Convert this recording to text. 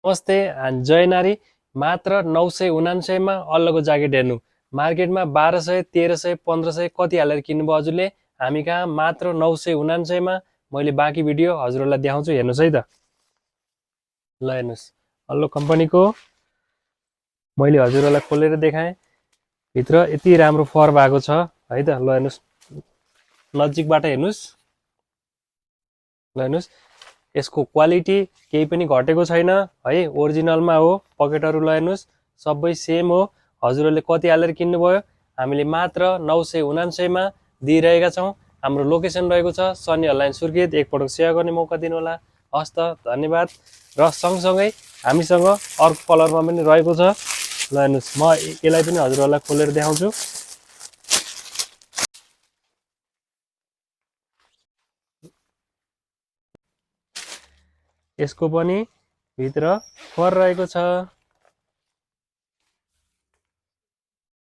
नमस्ते जय नारी मात्र 999 मा अल्लको ज्याकेट हेर्नु मार्केटमा 1200 1300 1500 कति हालेर किन्नुभयो हजुरले हामी कहाँ मात्र 999 मा मैले बाँकी भिडियो हजुरहरूलाई देखाउँछु हेर्नुस् है त ल हेर्नुस् अल्लो कम्पनीको मैले हजुरहरूलाई खोलेर देखाएँ भित्र यति राम्रो फर भएको छ है त ल हेर्नुस् नजिकबाट हेर्नुस् ल हेर्नुस् यसको क्वालिटी केही पनि घटेको छैन है ओरिजिनलमा हो पकेटहरु ल हेर्नुस् सबै सेम हो हजुरहरूले कति हालेर किन्नुभयो हामीले मात्र 999 मा दिइरहेका छौं हाम्रो लोकेसन रहेको छ सनी अनलाइन सुर्खेत एकपटक सेयर गर्ने मौका दिनु होला हस् त धन्यवाद र सँगसँगै हामीसँग अर्को कलरमा पनि रहेको छ ल हेर्नुस् म यसलाई पनि हजुरहरूलाई खोलेर देखाउँछु यसको पनि भित्र फर रहेको छ